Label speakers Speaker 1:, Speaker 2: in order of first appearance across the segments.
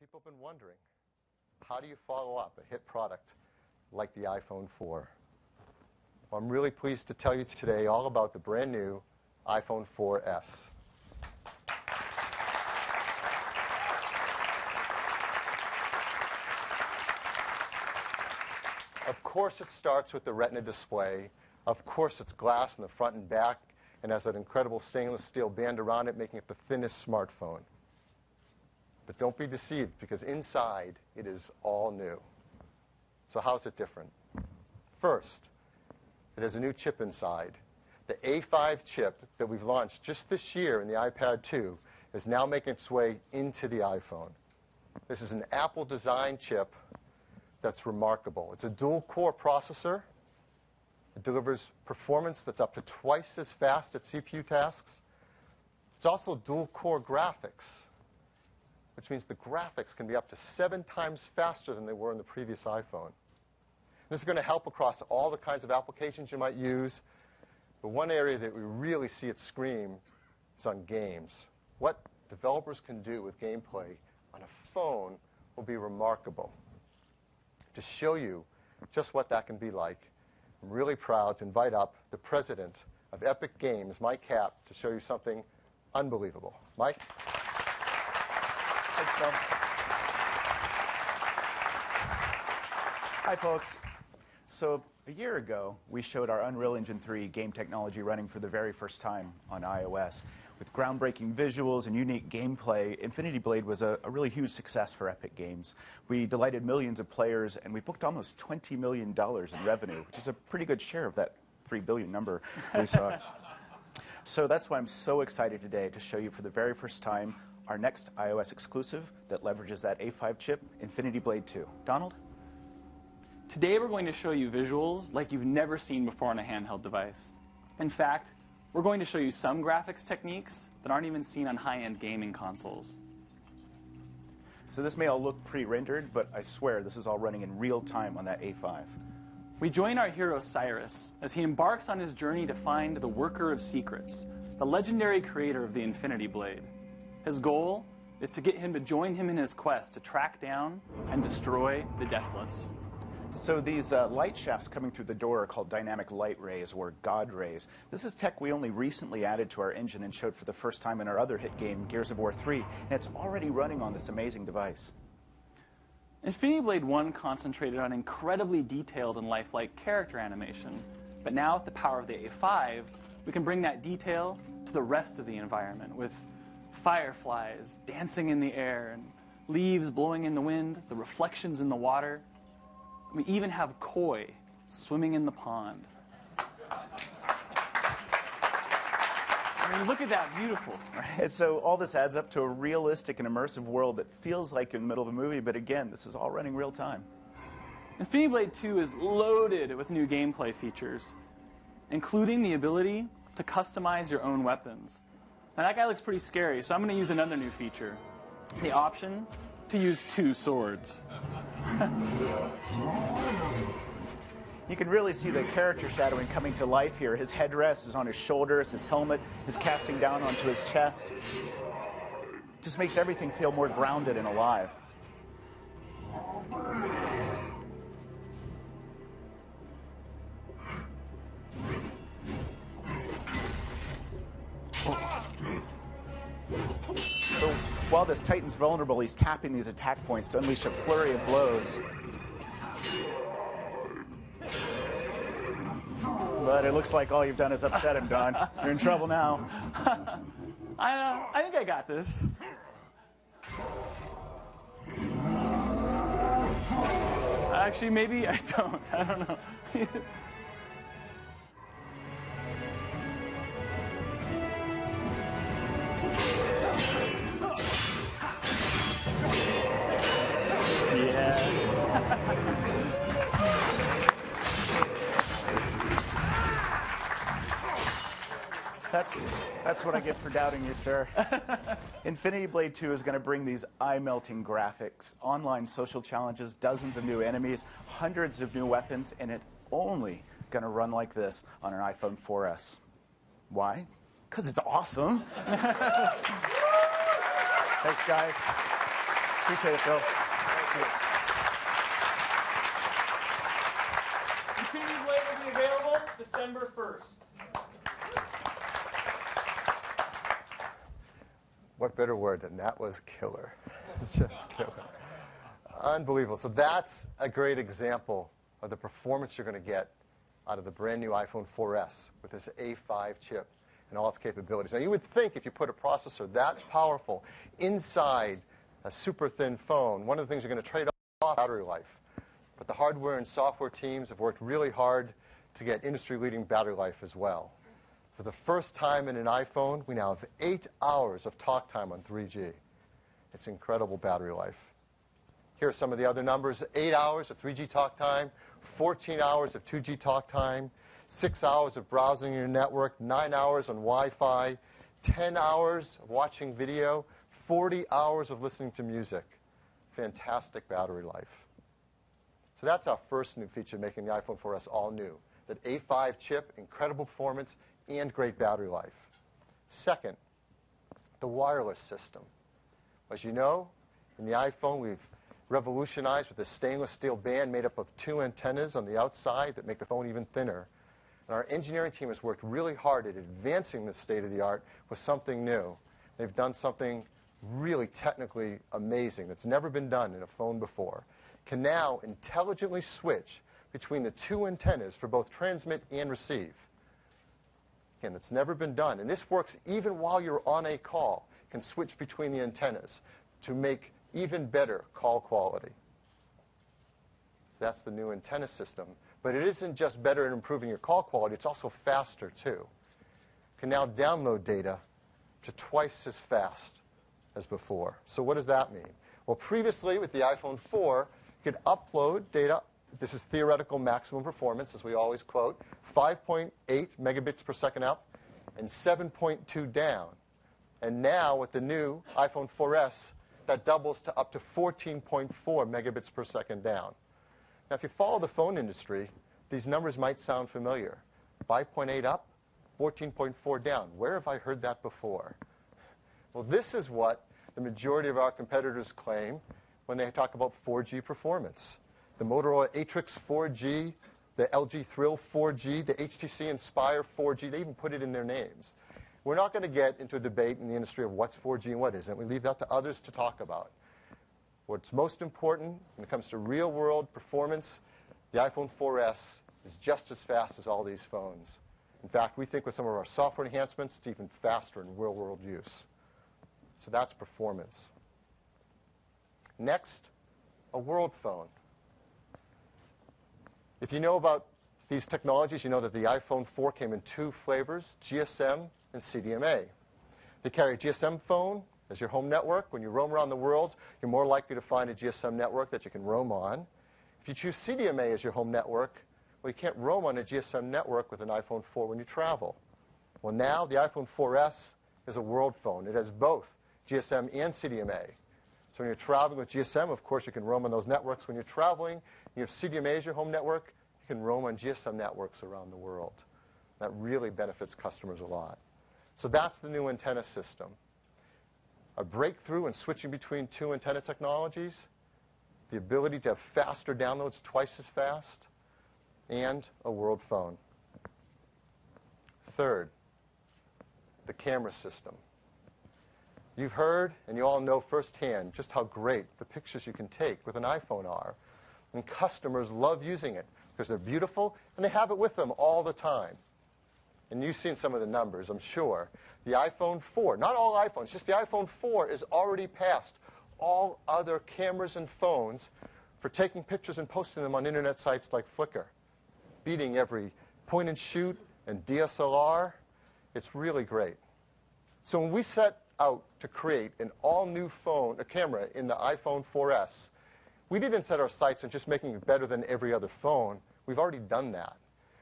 Speaker 1: People have been wondering, how do you follow up a hit product like the iPhone 4? Well, I'm really pleased to tell you today all about the brand new iPhone 4S. Of course it starts with the Retina display. Of course it's glass in the front and back and has that incredible stainless steel band around it, making it the thinnest smartphone. But don't be deceived, because inside it is all new. So how's it different? First, it has a new chip inside. The A5 chip that we've launched just this year in the iPad 2 is now making its way into the iPhone. This is an Apple-designed chip that's remarkable. It's a dual-core processor. It delivers performance that's up to twice as fast at CPU tasks. It's also dual-core graphics, which means the graphics can be up to 7 times faster than they were in the previous iPhone. This is going to help across all the kinds of applications you might use. But one area that we really see it scream is on games. What developers can do with gameplay on a phone will be remarkable. To show you just what that can be like, I'm really proud to invite up the president of Epic Games, Mike Kapp, to show you something unbelievable. Mike?
Speaker 2: Thanks, Phil. Hi, folks. So a year ago, we showed our Unreal Engine 3 game technology running for the very first time on iOS. With groundbreaking visuals and unique gameplay, Infinity Blade was a really huge success for Epic Games. We delighted millions of players, and we booked almost $20 million in revenue, which is a pretty good share of that $3 billion number we saw. So that's why I'm so excited today to show you for the very first time our next iOS exclusive that leverages that A5 chip, Infinity Blade 2. Donald?
Speaker 3: Today we're going to show you visuals like you've never seen before on a handheld device. In fact, we're going to show you some graphics techniques that aren't even seen on high-end gaming consoles.
Speaker 2: So this may all look pre-rendered, but I swear this is all running in real time on that A5.
Speaker 3: We join our hero Cyrus as he embarks on his journey to find the Worker of Secrets, the legendary creator of the Infinity Blade. His goal is to get him to join him in his quest to track down and destroy the Deathless.
Speaker 2: So these light shafts coming through the door are called dynamic light rays, or God rays. This is tech we only recently added to our engine and showed for the first time in our other hit game, Gears of War 3, and it's already running on this amazing device.
Speaker 3: Infinity Blade 1 concentrated on incredibly detailed and lifelike character animation, but now with the power of the A5, we can bring that detail to the rest of the environment, with fireflies dancing in the air and leaves blowing in the wind, the reflections in the water. We even have koi swimming in the pond. I mean, look at that, beautiful, right?
Speaker 2: And so all this adds up to a realistic and immersive world that feels like in the middle of a movie, but again, this is all running real time.
Speaker 3: Infinity Blade 2 is loaded with new gameplay features, including the ability to customize your own weapons. Now that guy looks pretty scary, so I'm going to use another new feature, the option to use 2 swords.
Speaker 2: You can really see the character shadowing coming to life here. His headdress is on his shoulders, his helmet is casting down onto his chest. Just makes everything feel more grounded and alive. So while this Titan's vulnerable, he's tapping these attack points to unleash a flurry of blows. But it looks like all you've done is upset him, Don. You're in trouble now.
Speaker 3: I think I got this. Actually, maybe I don't. I don't know.
Speaker 2: That's what I get for doubting you, sir. Infinity Blade 2 is going to bring these eye-melting graphics, online social challenges, dozens of new enemies, hundreds of new weapons, and it's only going to run like this on an iPhone 4S. Why? Because it's awesome. Thanks, guys. Appreciate it, Phil.
Speaker 3: Infinity Blade will be available December 1st.
Speaker 1: What better word than that was killer. Just killer. Unbelievable. So that's a great example of the performance you're going to get out of the brand new iPhone 4S with this A5 chip and all its capabilities. Now, you would think if you put a processor that powerful inside a super thin phone, one of the things you're going to trade off is battery life. But the hardware and software teams have worked really hard to get industry-leading battery life as well. For the first time in an iPhone, we now have 8 hours of talk time on 3G. It's incredible battery life. Here are some of the other numbers. 8 hours of 3G talk time, 14 hours of 2G talk time, 6 hours of browsing your network, 9 hours on Wi-Fi, 10 hours of watching video, 40 hours of listening to music. Fantastic battery life. So that's our first new feature, making the iPhone 4S all new. That A5 chip, incredible performance, and great battery life. Second, the wireless system. As you know, in the iPhone, we've revolutionized with a stainless steel band made up of 2 antennas on the outside that make the phone even thinner. And our engineering team has worked really hard at advancing the state of the art with something new. They've done something really technically amazing that's never been done in a phone before. Can now intelligently switch between the 2 antennas for both transmit and receive. Again, that's never been done. And this works even while you're on a call. It can switch between the antennas to make even better call quality. So that's the new antenna system. But it isn't just better at improving your call quality, it's also faster too. You can now download data to twice as fast as before. So what does that mean? Well, previously with the iPhone 4, you could upload data. This is theoretical maximum performance, as we always quote, 5.8 megabits per second up and 7.2 down. And now with the new iPhone 4S, that doubles to up to 14.4 megabits per second down. Now, if you follow the phone industry, these numbers might sound familiar. 5.8 up, 14.4 down. Where have I heard that before? Well, this is what the majority of our competitors claim when they talk about 4G performance. The Motorola Atrix 4G, the LG Thrill 4G, the HTC Inspire 4G, they even put it in their names. We're not going to get into a debate in the industry of what's 4G and what isn't. We leave that to others to talk about. What's most important when it comes to real-world performance, the iPhone 4S is just as fast as all these phones. In fact, we think with some of our software enhancements, it's even faster in real-world use. So that's performance. Next, a world phone. If you know about these technologies, you know that the iPhone 4 came in 2 flavors, GSM and CDMA. They carry a GSM phone as your home network. When you roam around the world, you're more likely to find a GSM network that you can roam on. If you choose CDMA as your home network, well, you can't roam on a GSM network with an iPhone 4 when you travel. Well, now the iPhone 4S is a world phone. It has both GSM and CDMA. So when you're traveling with GSM, of course, you can roam on those networks. When you're traveling, you have CDMA as your home network, you can roam on GSM networks around the world. That really benefits customers a lot. So that's the new antenna system. A breakthrough in switching between 2 antenna technologies, the ability to have faster downloads twice as fast, and a world phone. Third, the camera system. You've heard, and you all know firsthand, just how great the pictures you can take with an iPhone are. And customers love using it because they're beautiful, and they have it with them all the time. And you've seen some of the numbers, I'm sure. The iPhone 4, not all iPhones, just the iPhone 4 is already past all other cameras and phones for taking pictures and posting them on internet sites like Flickr, beating every point-and-shoot and DSLR. It's really great. So when we set out to create an all-new phone, a camera in the iPhone 4S, we didn't set our sights on just making it better than every other phone. We've already done that.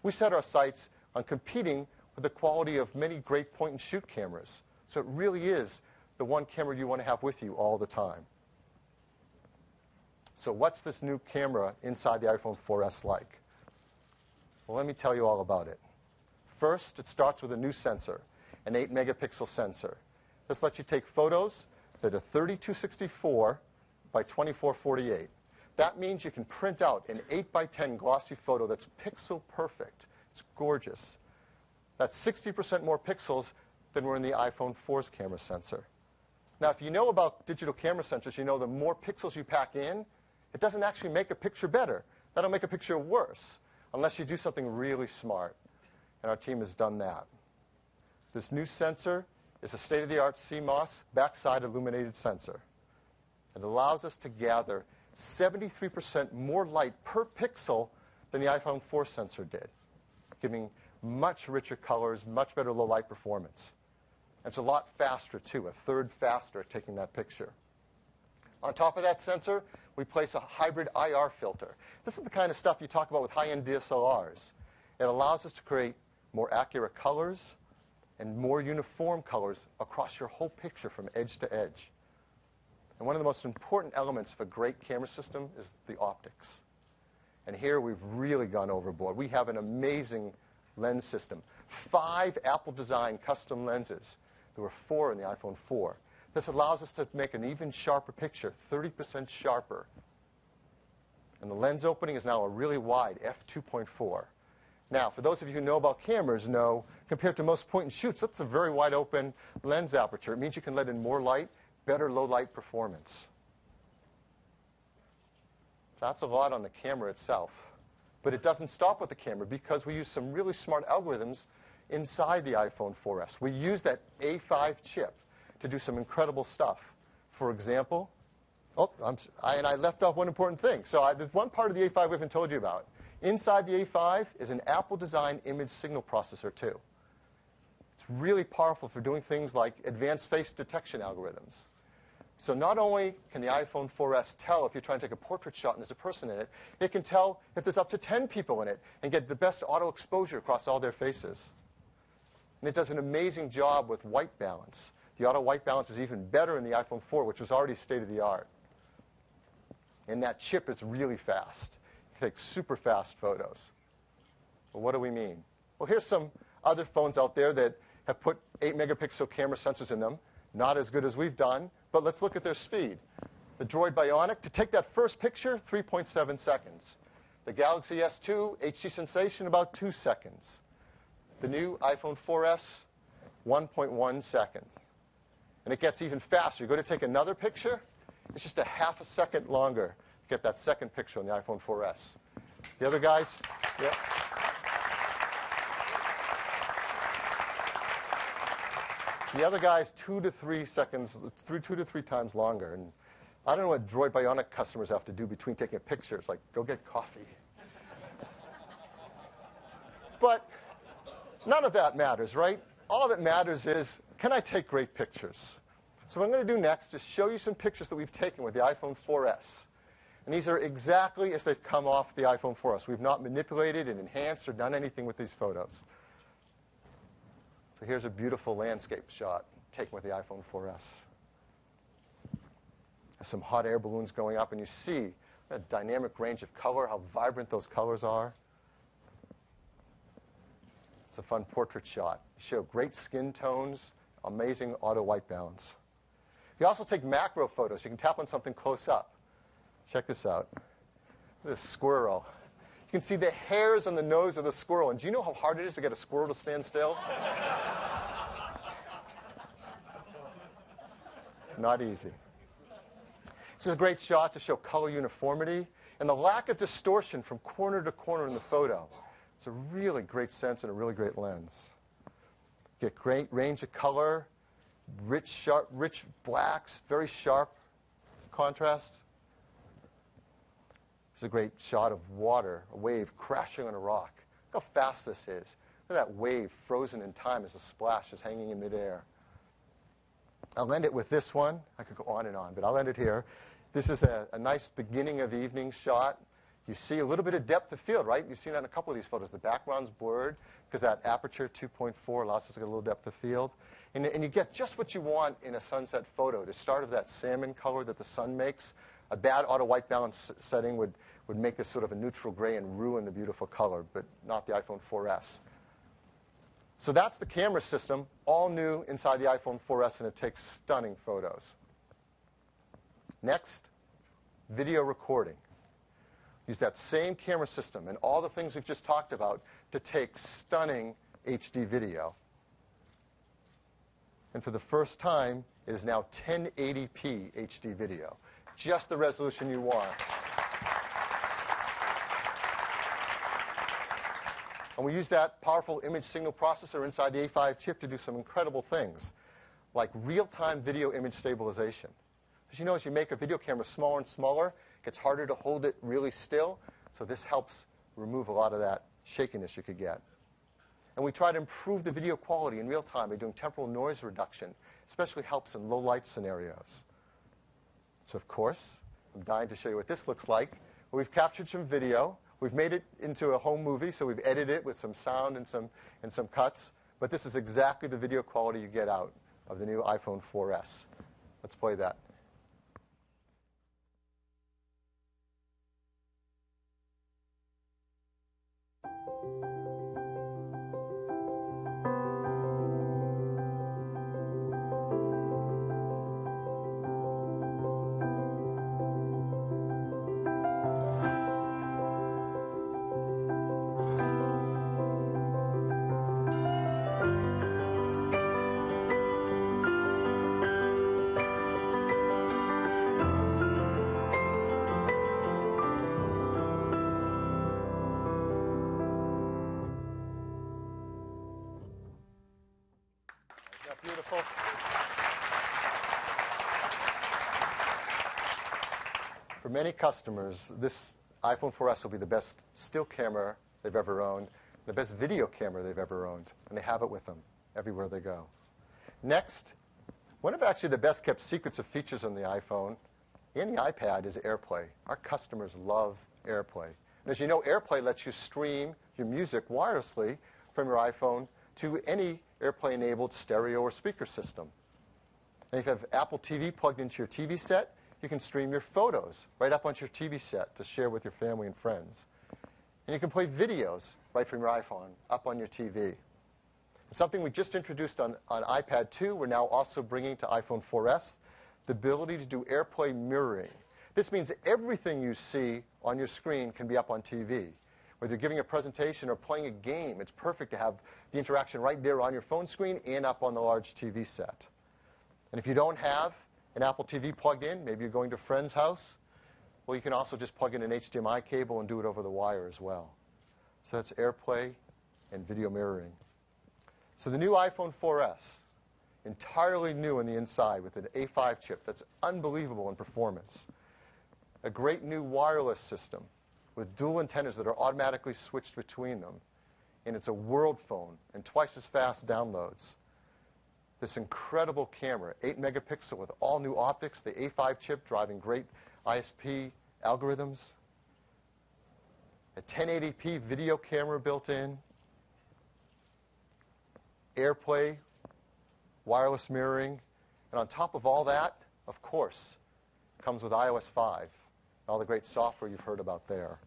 Speaker 1: We set our sights on competing with the quality of many great point-and-shoot cameras. So it really is the one camera you want to have with you all the time. So what's this new camera inside the iPhone 4S like? Well, let me tell you all about it. First, it starts with a new sensor, an 8-megapixel sensor. This lets you take photos that are 3264 by 2448. That means you can print out an 8 by 10 glossy photo that's pixel perfect. It's gorgeous. That's 60% more pixels than were in the iPhone 4's camera sensor. Now, if you know about digital camera sensors, you know the more pixels you pack in, it doesn't actually make a picture better. That'll make a picture worse, unless you do something really smart. And our team has done that. This new sensor is a state-of-the-art CMOS backside illuminated sensor. It allows us to gather 73% more light per pixel than the iPhone 4 sensor did, giving much richer colors, much better low light performance. And it's a lot faster, too, a third faster at taking that picture. On top of that sensor, we place a hybrid IR filter. This is the kind of stuff you talk about with high-end DSLRs. It allows us to create more accurate colors and more uniform colors across your whole picture from edge to edge. And one of the most important elements of a great camera system is the optics. And here we've really gone overboard. We have an amazing lens system. 5 Apple-designed custom lenses. There were 4 in the iPhone 4. This allows us to make an even sharper picture, 30% sharper. And the lens opening is now a really wide f2.4. Now, for those of you who know about cameras, know, compared to most point-and-shoots, that's a very wide open lens aperture. It means you can let in more light, better low-light performance. That's a lot on the camera itself. But it doesn't stop with the camera, because we use some really smart algorithms inside the iPhone 4S. We use that A5 chip to do some incredible stuff. For example, I left off one important thing. So there's one part of the A5 we haven't told you about. Inside the A5 is an Apple-designed image signal processor, too. It's really powerful for doing things like advanced face detection algorithms. So not only can the iPhone 4S tell if you're trying to take a portrait shot and there's a person in it, it can tell if there's up to 10 people in it and get the best auto exposure across all their faces. And it does an amazing job with white balance. The auto white balance is even better in the iPhone 4, which was already state-of-the-art. And that chip is really fast. It takes super fast photos. Well, what do we mean? Well, here's some other phones out there that have put 8-megapixel camera sensors in them. Not as good as we've done, but let's look at their speed. The Droid Bionic, to take that first picture, 3.7 seconds. The Galaxy S2, HD Sensation, about 2 seconds. The new iPhone 4S, 1.1 seconds. And it gets even faster. You go to take another picture, it's just a half a second longer to get that second picture on the iPhone 4S. The other guys, yeah. The other guy's 2 to 3 seconds, 2 to 3 times longer. And I don't know what Droid Bionic customers have to do between taking pictures, like go get coffee. But none of that matters, right? All that matters is, can I take great pictures? So what I'm going to do next is show you some pictures that we've taken with the iPhone 4S. And these are exactly as they've come off the iPhone 4S. We've not manipulated and enhanced or done anything with these photos. So here's a beautiful landscape shot taken with the iPhone 4S. There's some hot air balloons going up, and you see a dynamic range of color, how vibrant those colors are. It's a fun portrait shot. You show great skin tones, amazing auto white balance. You also take macro photos. You can tap on something close up. Check this out. This squirrel. You can see the hairs on the nose of the squirrel. And do you know how hard it is to get a squirrel to stand still? Not easy. This is a great shot to show color uniformity and the lack of distortion from corner to corner in the photo. It's a really great sense and a really great lens. Get great range of color, rich blacks, very sharp contrast. This is a great shot of water, a wave crashing on a rock. Look how fast this is. Look at that wave frozen in time as the splash is hanging in midair. I'll end it with this one. I could go on and on, but I'll end it here. This is a nice beginning of evening shot. You see a little bit of depth of field, right? You've seen that in a couple of these photos. The background's blurred because that aperture 2.4 allows us to get a little depth of field. And you get just what you want in a sunset photo. To start of that salmon color that the sun makes, a bad auto white balance setting would make this sort of a neutral gray and ruin the beautiful color, but not the iPhone 4S. So that's the camera system, all new inside the iPhone 4S, and it takes stunning photos. Next, video recording. Use that same camera system and all the things we've just talked about to take stunning HD video. And for the first time, it is now 1080p HD video, just the resolution you want. And we use that powerful image signal processor inside the A5 chip to do some incredible things, like real-time video image stabilization. As you know, as you make a video camera smaller and smaller, it gets harder to hold it really still, so this helps remove a lot of that shakiness you could get. And we try to improve the video quality in real time by doing temporal noise reduction, especially helps in low-light scenarios. So, of course, I'm dying to show you what this looks like. We've captured some video. We've made it into a home movie, so we've edited it with some sound and some cuts. But this is exactly the video quality you get out of the new iPhone 4S. Let's play that. Beautiful. For many customers, this iPhone 4S will be the best still camera they've ever owned, the best video camera they've ever owned, and they have it with them everywhere they go. Next, one of actually the best kept secrets of features on the iPhone and the iPad is AirPlay. Our customers love AirPlay. And as you know, AirPlay lets you stream your music wirelessly from your iPhone to any AirPlay-enabled stereo or speaker system. And if you have Apple TV plugged into your TV set, you can stream your photos right up onto your TV set to share with your family and friends. And you can play videos right from your iPhone up on your TV. It's something we just introduced on iPad 2. We're now also bringing to iPhone 4S the ability to do AirPlay mirroring. This means everything you see on your screen can be up on TV. Whether you're giving a presentation or playing a game, it's perfect to have the interaction right there on your phone screen and up on the large TV set. And if you don't have an Apple TV plugged in, maybe you're going to a friend's house, well, you can also just plug in an HDMI cable and do it over the wire as well. So that's AirPlay and video mirroring. So the new iPhone 4S, entirely new on the inside with an A5 chip that's unbelievable in performance. A great new wireless system with dual antennas that are automatically switched between them. And it's a world phone and twice as fast downloads. This incredible camera, 8 megapixel with all new optics, the A5 chip driving great ISP algorithms, a 1080p video camera built in, AirPlay, wireless mirroring, and on top of all that, of course, comes with iOS 5 and all the great software you've heard about there.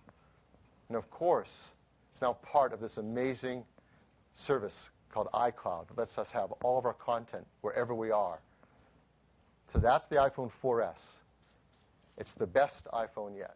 Speaker 1: And of course, it's now part of this amazing service called iCloud that lets us have all of our content wherever we are. So that's the iPhone 4S. It's the best iPhone yet.